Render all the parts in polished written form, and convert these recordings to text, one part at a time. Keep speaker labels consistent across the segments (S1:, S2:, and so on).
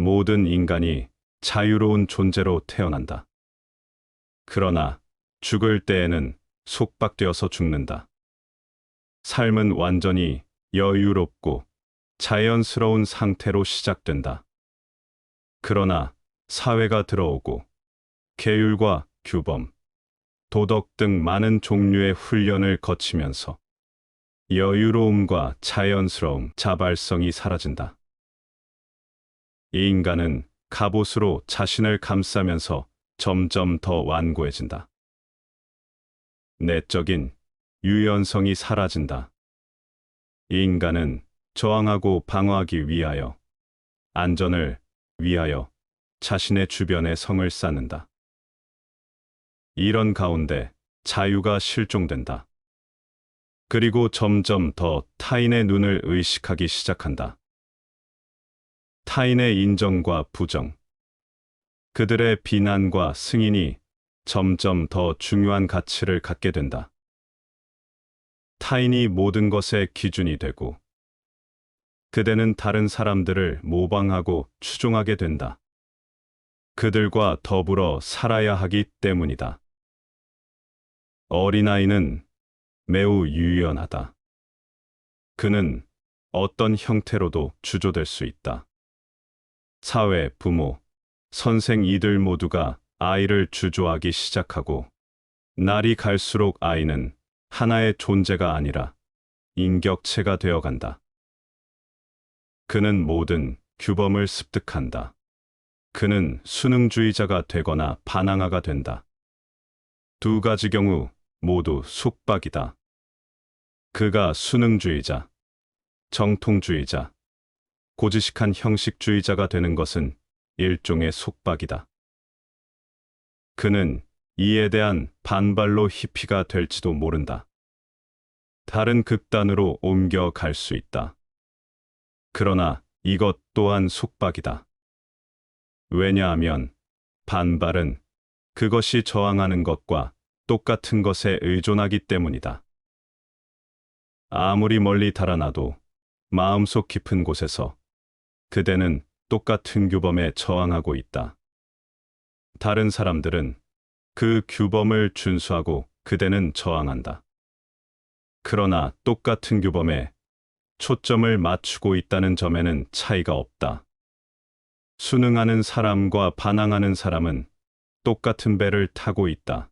S1: 모든 인간이 자유로운 존재로 태어난다. 그러나 죽을 때에는 속박되어서 죽는다. 삶은 완전히 여유롭고 자연스러운 상태로 시작된다. 그러나 사회가 들어오고 계율과 규범, 도덕 등 많은 종류의 훈련을 거치면서 여유로움과 자연스러움, 자발성이 사라진다. 이 인간은 갑옷으로 자신을 감싸면서 점점 더 완고해진다. 내적인 유연성이 사라진다. 이 인간은 저항하고 방어하기 위하여, 안전을 위하여 자신의 주변에 성을 쌓는다. 이런 가운데 자유가 실종된다. 그리고 점점 더 타인의 눈을 의식하기 시작한다. 타인의 인정과 부정, 그들의 비난과 승인이 점점 더 중요한 가치를 갖게 된다. 타인이 모든 것의 기준이 되고, 그대는 다른 사람들을 모방하고 추종하게 된다. 그들과 더불어 살아야 하기 때문이다. 어린아이는 매우 유연하다. 그는 어떤 형태로도 주조될 수 있다. 사회, 부모, 선생 이들 모두가 아이를 주조하기 시작하고, 날이 갈수록 아이는 하나의 존재가 아니라 인격체가 되어간다. 그는 모든 규범을 습득한다. 그는 수능주의자가 되거나 반항아가 된다. 두 가지 경우 모두 속박이다. 그가 수능주의자, 정통주의자, 고지식한 형식주의자가 되는 것은 일종의 속박이다. 그는 이에 대한 반발로 히피가 될지도 모른다. 다른 극단으로 옮겨갈 수 있다. 그러나 이것 또한 속박이다. 왜냐하면 반발은 그것이 저항하는 것과 똑같은 것에 의존하기 때문이다. 아무리 멀리 달아나도 마음속 깊은 곳에서 그대는 똑같은 규범에 저항하고 있다. 다른 사람들은 그 규범을 준수하고 그대는 저항한다. 그러나 똑같은 규범에 초점을 맞추고 있다는 점에는 차이가 없다. 순응하는 사람과 반항하는 사람은 똑같은 배를 타고 있다.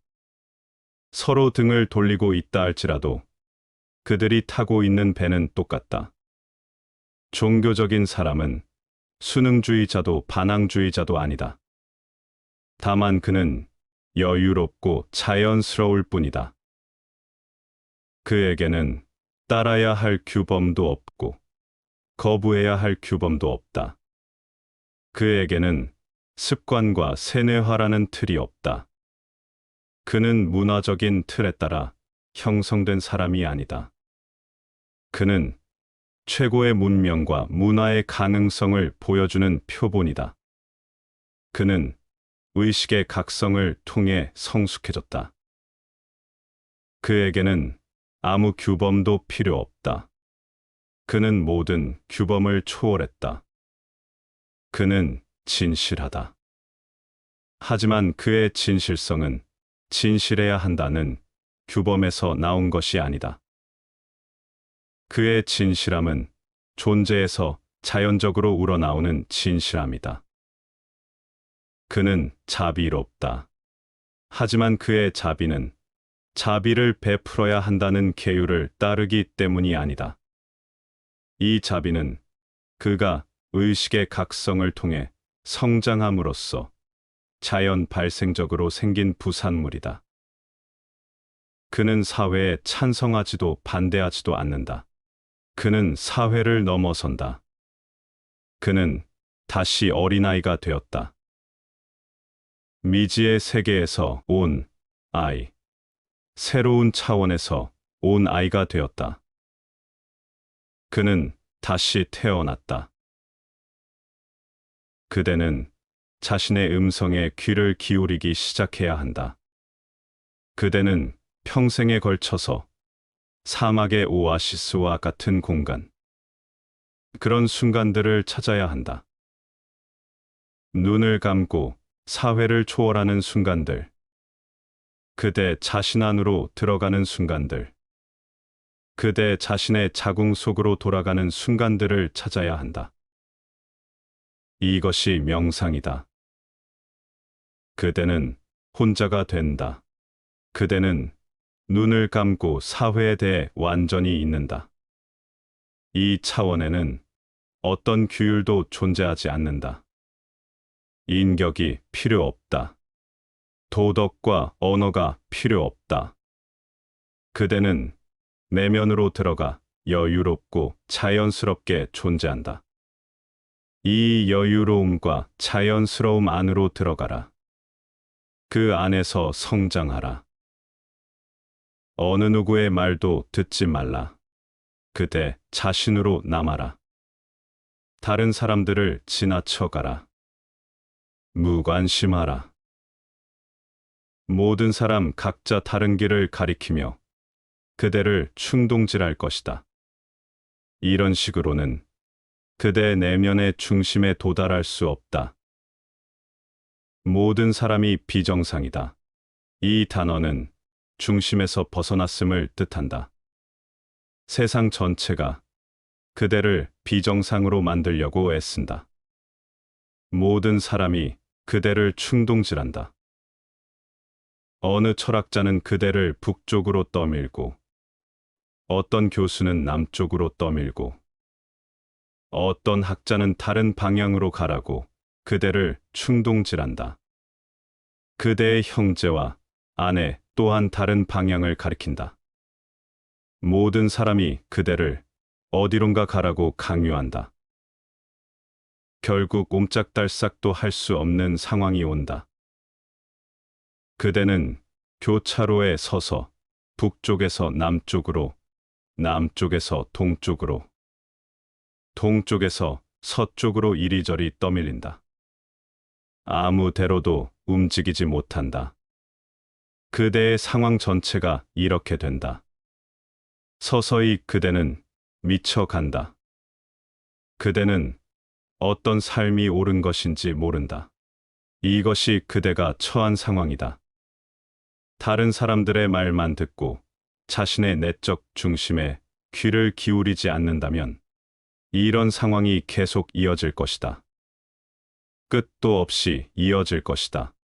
S1: 서로 등을 돌리고 있다 할지라도 그들이 타고 있는 배는 똑같다. 종교적인 사람은 순응주의자도 반항주의자도 아니다. 다만 그는 여유롭고 자연스러울 뿐이다. 그에게는 따라야 할 규범도 없고 거부해야 할 규범도 없다. 그에게는 습관과 세뇌화라는 틀이 없다. 그는 문화적인 틀에 따라 형성된 사람이 아니다. 그는 최고의 문명과 문화의 가능성을 보여주는 표본이다. 그는 의식의 각성을 통해 성숙해졌다. 그에게는 아무 규범도 필요 없다. 그는 모든 규범을 초월했다. 그는 진실하다. 하지만 그의 진실성은 진실해야 한다는 규범에서 나온 것이 아니다. 그의 진실함은 존재에서 자연적으로 우러나오는 진실함이다. 그는 자비롭다. 하지만 그의 자비는 자비를 베풀어야 한다는 계율을 따르기 때문이 아니다. 이 자비는 그가 의식의 각성을 통해 성장함으로써 자연 발생적으로 생긴 부산물이다. 그는 사회에 찬성하지도 반대하지도 않는다. 그는 사회를 넘어선다. 그는 다시 어린아이가 되었다. 미지의 세계에서 온 아이, 새로운 차원에서 온 아이가 되었다. 그는 다시 태어났다. 그대는 자신의 음성에 귀를 기울이기 시작해야 한다. 그대는 평생에 걸쳐서 사막의 오아시스와 같은 공간, 그런 순간들을 찾아야 한다. 눈을 감고 사회를 초월하는 순간들. 그대 자신 안으로 들어가는 순간들. 그대 자신의 자궁 속으로 돌아가는 순간들을 찾아야 한다. 이것이 명상이다. 그대는 혼자가 된다. 그대는 눈을 감고 사회에 대해 완전히 있는다. 이 차원에는 어떤 규율도 존재하지 않는다. 인격이 필요 없다. 도덕과 언어가 필요 없다. 그대는 내면으로 들어가 여유롭고 자연스럽게 존재한다. 이 여유로움과 자연스러움 안으로 들어가라. 그 안에서 성장하라. 어느 누구의 말도 듣지 말라. 그대 자신으로 남아라. 다른 사람들을 지나쳐가라. 무관심하라. 모든 사람 각자 다른 길을 가리키며 그대를 충동질할 것이다. 이런 식으로는 그대 내면의 중심에 도달할 수 없다. 모든 사람이 비정상이다. 이 단어는 중심에서 벗어났음을 뜻한다. 세상 전체가 그대를 비정상으로 만들려고 애쓴다. 모든 사람이 그대를 충동질한다. 어느 철학자는 그대를 북쪽으로 떠밀고, 어떤 교수는 남쪽으로 떠밀고, 어떤 학자는 다른 방향으로 가라고 그대를 충동질한다. 그대의 형제와 아내 또한 다른 방향을 가리킨다. 모든 사람이 그대를 어디론가 가라고 강요한다. 결국 옴짝달싹도 할 수 없는 상황이 온다. 그대는 교차로에 서서 북쪽에서 남쪽으로, 남쪽에서 동쪽으로, 동쪽에서 서쪽으로 이리저리 떠밀린다. 아무데로도 움직이지 못한다. 그대의 상황 전체가 이렇게 된다. 서서히 그대는 미쳐간다. 그대는 어떤 삶이 옳은 것인지 모른다. 이것이 그대가 처한 상황이다. 다른 사람들의 말만 듣고 자신의 내적 중심에 귀를 기울이지 않는다면 이런 상황이 계속 이어질 것이다. 끝도 없이 이어질 것이다.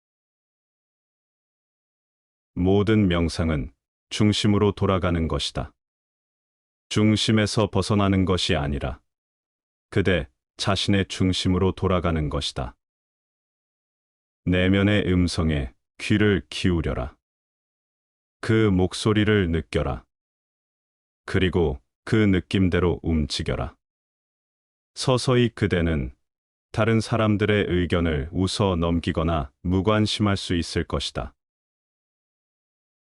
S1: 모든 명상은 중심으로 돌아가는 것이다. 중심에서 벗어나는 것이 아니라 그대 자신의 중심으로 돌아가는 것이다. 내면의 음성에 귀를 기울여라. 그 목소리를 느껴라. 그리고 그 느낌대로 움직여라. 서서히 그대는 다른 사람들의 의견을 웃어 넘기거나 무관심할 수 있을 것이다.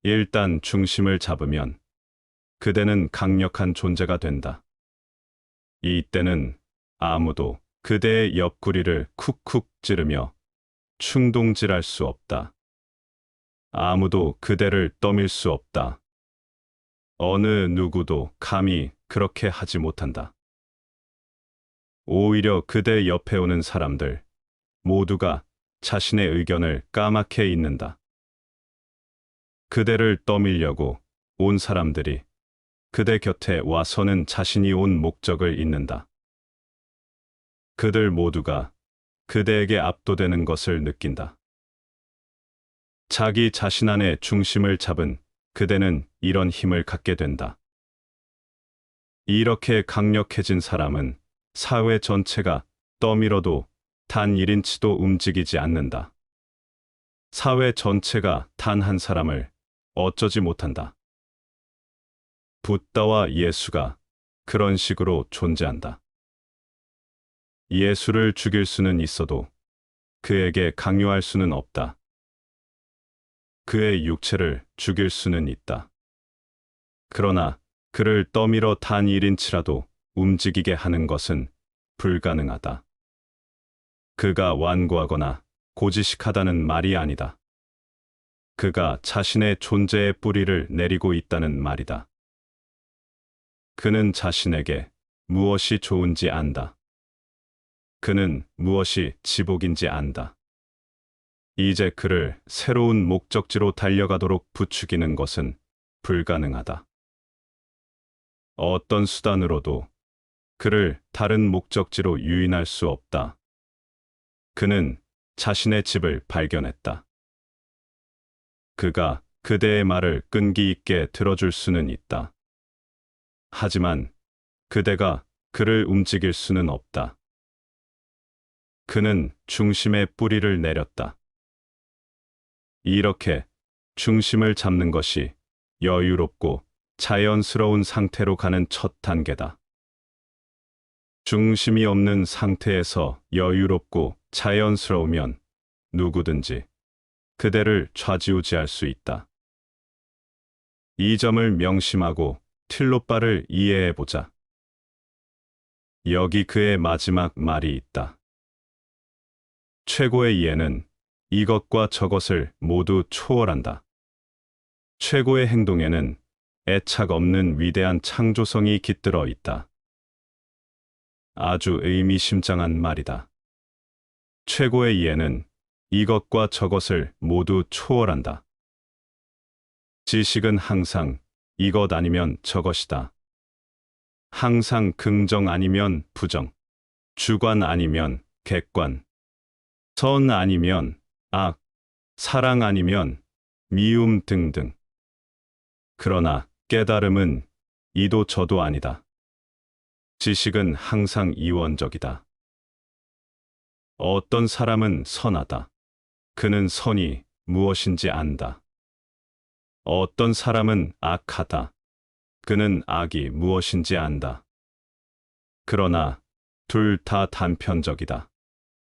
S1: 일단 중심을 잡으면 그대는 강력한 존재가 된다. 이때는 아무도 그대의 옆구리를 쿡쿡 찌르며 충동질할 수 없다. 아무도 그대를 떠밀 수 없다. 어느 누구도 감히 그렇게 하지 못한다. 오히려 그대 옆에 오는 사람들 모두가 자신의 의견을 까맣게 잊는다. 그대를 떠밀려고 온 사람들이 그대 곁에 와서는 자신이 온 목적을 잊는다. 그들 모두가 그대에게 압도되는 것을 느낀다. 자기 자신 안에 중심을 잡은 그대는 이런 힘을 갖게 된다. 이렇게 강력해진 사람은 사회 전체가 떠밀어도 단 1인치도 움직이지 않는다. 사회 전체가 단 한 사람을 어쩌지 못한다. 붓다와 예수가 그런 식으로 존재한다. 예수를 죽일 수는 있어도 그에게 강요할 수는 없다. 그의 육체를 죽일 수는 있다. 그러나 그를 떠밀어 단 1인치라도 움직이게 하는 것은 불가능하다. 그가 완고하거나 고지식하다는 말이 아니다. 그가 자신의 존재의 뿌리를 내리고 있다는 말이다. 그는 자신에게 무엇이 좋은지 안다. 그는 무엇이 지복인지 안다. 이제 그를 새로운 목적지로 달려가도록 부추기는 것은 불가능하다. 어떤 수단으로도 그를 다른 목적지로 유인할 수 없다. 그는 자신의 집을 발견했다. 그가 그대의 말을 끈기 있게 들어줄 수는 있다. 하지만 그대가 그를 움직일 수는 없다. 그는 중심의 뿌리를 내렸다. 이렇게 중심을 잡는 것이 여유롭고 자연스러운 상태로 가는 첫 단계다. 중심이 없는 상태에서 여유롭고 자연스러우면 누구든지 그대를 좌지우지할 수 있다. 이 점을 명심하고 틸로빠를 이해해보자. 여기 그의 마지막 말이 있다. 최고의 이해는 이것과 저것을 모두 초월한다. 최고의 행동에는 애착 없는 위대한 창조성이 깃들어 있다. 아주 의미심장한 말이다. 최고의 이해는 이것과 저것을 모두 초월한다. 지식은 항상 이것 아니면 저것이다. 항상 긍정 아니면 부정, 주관 아니면 객관, 선 아니면 악, 사랑 아니면 미움 등등. 그러나 깨달음은 이도 저도 아니다. 지식은 항상 이원적이다. 어떤 사람은 선하다. 그는 선이 무엇인지 안다. 어떤 사람은 악하다. 그는 악이 무엇인지 안다. 그러나 둘 다 단편적이다.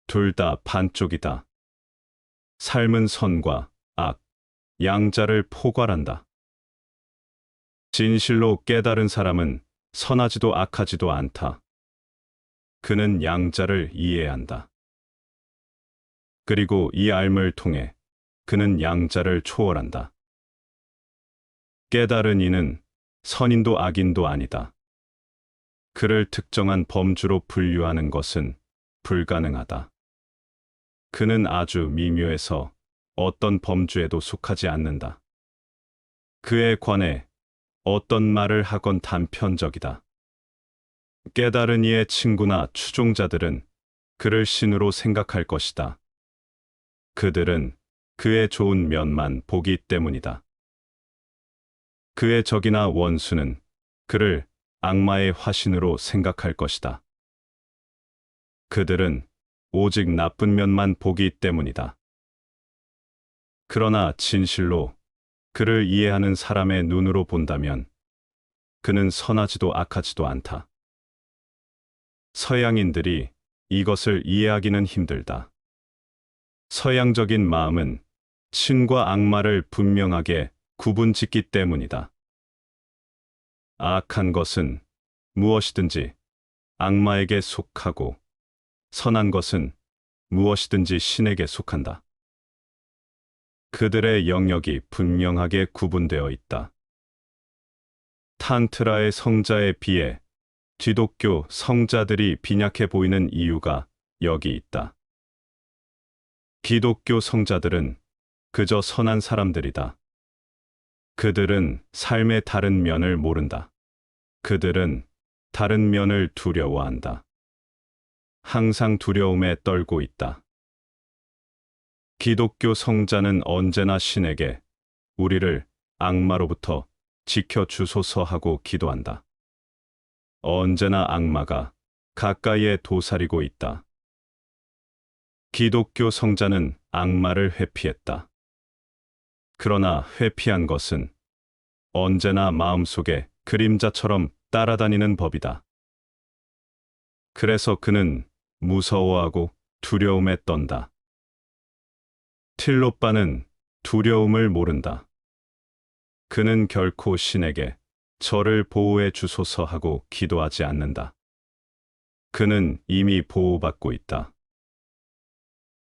S1: 둘 다 반쪽이다. 삶은 선과 악, 양자를 포괄한다. 진실로 깨달은 사람은 선하지도 악하지도 않다. 그는 양자를 이해한다. 그리고 이 알을 통해 그는 양자를 초월한다. 깨달은 이는 선인도 악인도 아니다. 그를 특정한 범주로 분류하는 것은 불가능하다. 그는 아주 미묘해서 어떤 범주에도 속하지 않는다. 그에 관해 어떤 말을 하건 단편적이다. 깨달은 이의 친구나 추종자들은 그를 신으로 생각할 것이다. 그들은 그의 좋은 면만 보기 때문이다. 그의 적이나 원수는 그를 악마의 화신으로 생각할 것이다. 그들은 오직 나쁜 면만 보기 때문이다. 그러나 진실로 그를 이해하는 사람의 눈으로 본다면 그는 선하지도 악하지도 않다. 서양인들이 이것을 이해하기는 힘들다. 서양적인 마음은 신과 악마를 분명하게 구분짓기 때문이다. 악한 것은 무엇이든지 악마에게 속하고 선한 것은 무엇이든지 신에게 속한다. 그들의 영역이 분명하게 구분되어 있다. 탄트라의 성자에 비해 기독교 성자들이 빈약해 보이는 이유가 여기 있다. 기독교 성자들은 그저 선한 사람들이다. 그들은 삶의 다른 면을 모른다. 그들은 다른 면을 두려워한다. 항상 두려움에 떨고 있다. 기독교 성자는 언제나 신에게 우리를 악마로부터 지켜주소서 하고 기도한다. 언제나 악마가 가까이에 도사리고 있다. 기독교 성자는 악마를 회피했다. 그러나 회피한 것은 언제나 마음속에 그림자처럼 따라다니는 법이다. 그래서 그는 무서워하고 두려움에 떤다. 틸로빠는 두려움을 모른다. 그는 결코 신에게 저를 보호해 주소서 하고 기도하지 않는다. 그는 이미 보호받고 있다.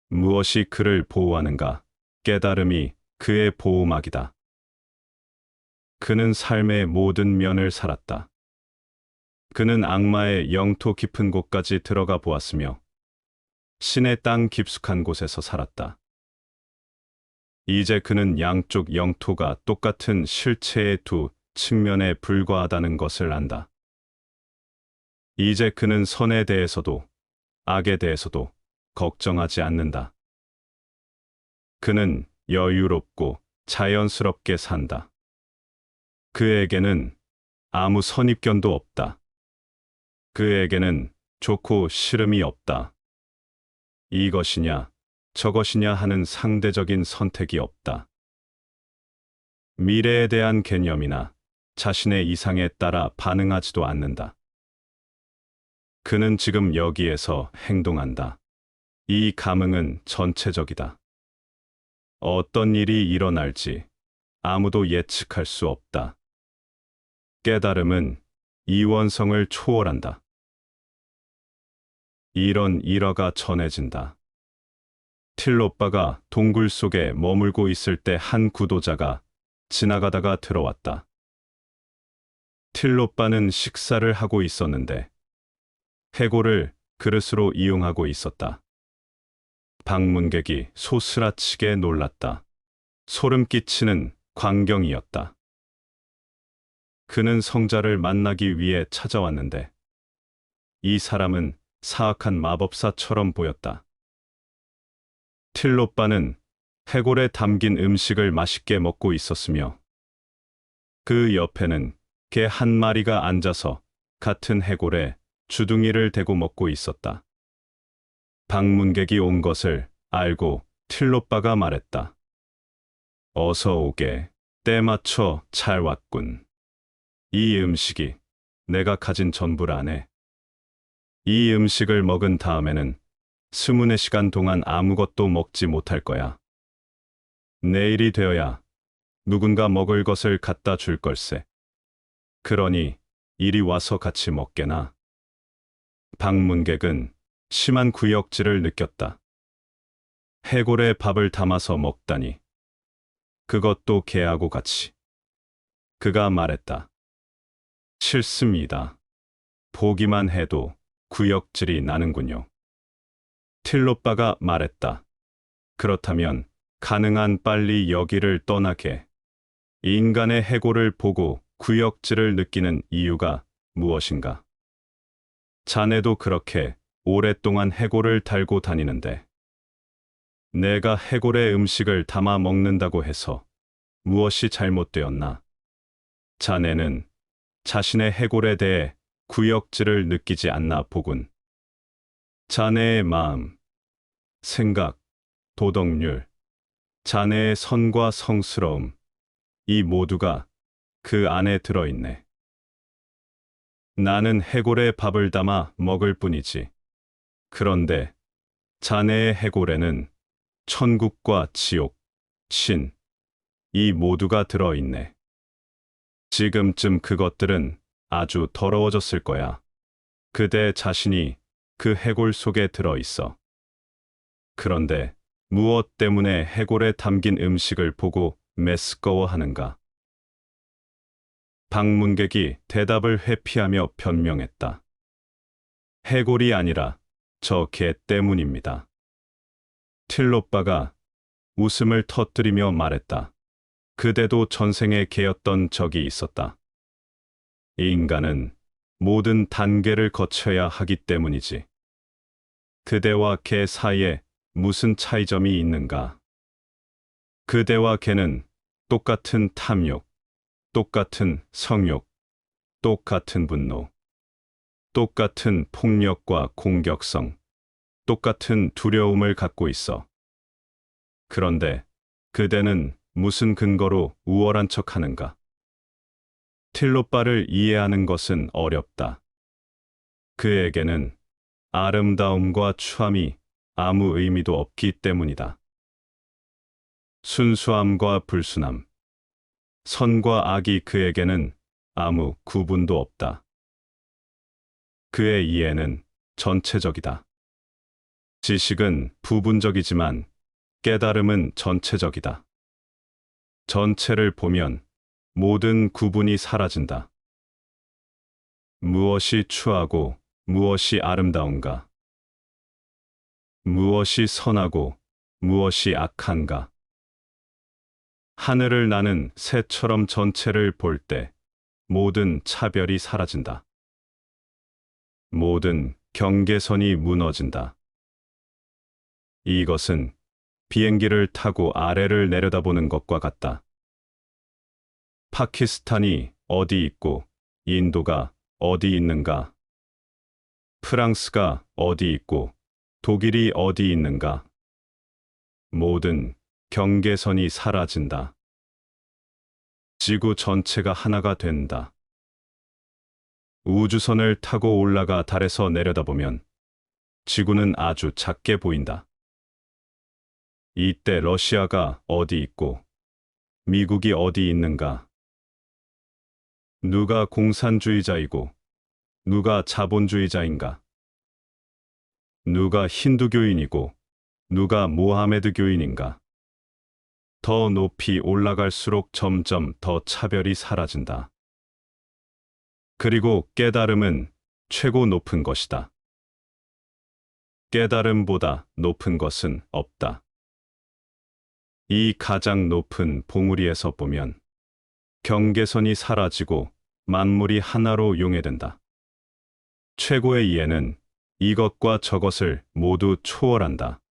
S1: 무엇이 그를 보호하는가? 깨달음이 그의 보호막이다. 그는 삶의 모든 면을 살았다. 그는 악마의 영토 깊은 곳까지 들어가 보았으며 신의 땅 깊숙한 곳에서 살았다. 이제 그는 양쪽 영토가 똑같은 실체의 두 측면에 불과하다는 것을 안다. 이제 그는 선에 대해서도 악에 대해서도 걱정하지 않는다. 그는 여유롭고 자연스럽게 산다. 그에게는 아무 선입견도 없다. 그에게는 좋고 싫음이 없다. 이것이냐, 저것이냐 하는 상대적인 선택이 없다. 미래에 대한 개념이나 자신의 이상에 따라 반응하지도 않는다. 그는 지금 여기에서 행동한다. 이 감흥은 전체적이다. 어떤 일이 일어날지 아무도 예측할 수 없다. 깨달음은 이원성을 초월한다. 이런 일화가 전해진다. 틸로빠가 동굴 속에 머물고 있을 때 한 구도자가 지나가다가 들어왔다. 틸로빠는 식사를 하고 있었는데 해골을 그릇으로 이용하고 있었다. 방문객이 소스라치게 놀랐다. 소름 끼치는 광경이었다. 그는 성자를 만나기 위해 찾아왔는데 이 사람은 사악한 마법사처럼 보였다. 틸로빠는 해골에 담긴 음식을 맛있게 먹고 있었으며 그 옆에는 개 한 마리가 앉아서 같은 해골에 주둥이를 대고 먹고 있었다. 방문객이 온 것을 알고 틸로빠가 말했다. 어서 오게. 때 맞춰 잘 왔군. 이 음식이 내가 가진 전부라네. 이 음식을 먹은 다음에는 24시간 동안 아무것도 먹지 못할 거야. 내일이 되어야 누군가 먹을 것을 갖다 줄 걸세. 그러니 이리 와서 같이 먹게나. 방문객은 심한 구역질을 느꼈다. 해골에 밥을 담아서 먹다니. 그것도 개하고 같이. 그가 말했다. 싫습니다. 보기만 해도 구역질이 나는군요. 틸로빠가 말했다. 그렇다면 가능한 빨리 여기를 떠나게. 인간의 해골을 보고 구역질을 느끼는 이유가 무엇인가? 자네도 그렇게 오랫동안 해골을 달고 다니는데 내가 해골의 음식을 담아 먹는다고 해서 무엇이 잘못되었나? 자네는 자신의 해골에 대해 구역질을 느끼지 않나 보군. 자네의 마음, 생각, 도덕률, 자네의 선과 성스러움, 이 모두가 그 안에 들어있네. 나는 해골에 밥을 담아 먹을 뿐이지. 그런데 자네의 해골에는 천국과 지옥, 신, 이 모두가 들어있네. 지금쯤 그것들은 아주 더러워졌을 거야. 그대 자신이 그 해골 속에 들어있어. 그런데 무엇 때문에 해골에 담긴 음식을 보고 메스꺼워하는가? 방문객이 대답을 회피하며 변명했다. 해골이 아니라 저 개 때문입니다. 틸로빠가 웃음을 터뜨리며 말했다. 그대도 전생에 개였던 적이 있었다. 인간은 모든 단계를 거쳐야 하기 때문이지. 그대와 개 사이에 무슨 차이점이 있는가? 그대와 개는 똑같은 탐욕, 똑같은 성욕, 똑같은 분노, 똑같은 폭력과 공격성, 똑같은 두려움을 갖고 있어. 그런데 그대는 무슨 근거로 우월한 척 하는가? 틸로빠를 이해하는 것은 어렵다. 그에게는 아름다움과 추함이 아무 의미도 없기 때문이다. 순수함과 불순함, 선과 악이 그에게는 아무 구분도 없다. 그의 이해는 전체적이다. 지식은 부분적이지만 깨달음은 전체적이다. 전체를 보면 모든 구분이 사라진다. 무엇이 추하고 무엇이 아름다운가? 무엇이 선하고 무엇이 악한가? 하늘을 나는 새처럼 전체를 볼 때 모든 차별이 사라진다. 모든 경계선이 무너진다. 이것은 비행기를 타고 아래를 내려다보는 것과 같다. 파키스탄이 어디 있고 인도가 어디 있는가? 프랑스가 어디 있고 독일이 어디 있는가? 모든 경계선이 사라진다. 지구 전체가 하나가 된다. 우주선을 타고 올라가 달에서 내려다보면 지구는 아주 작게 보인다. 이때 러시아가 어디 있고 미국이 어디 있는가? 누가 공산주의자이고 누가 자본주의자인가? 누가 힌두교인이고 누가 모하메드교인인가? 더 높이 올라갈수록 점점 더 차별이 사라진다. 그리고 깨달음은 최고 높은 것이다. 깨달음보다 높은 것은 없다. 이 가장 높은 봉우리에서 보면 경계선이 사라지고 만물이 하나로 용해된다. 최고의 이해는 이것과 저것을 모두 초월한다.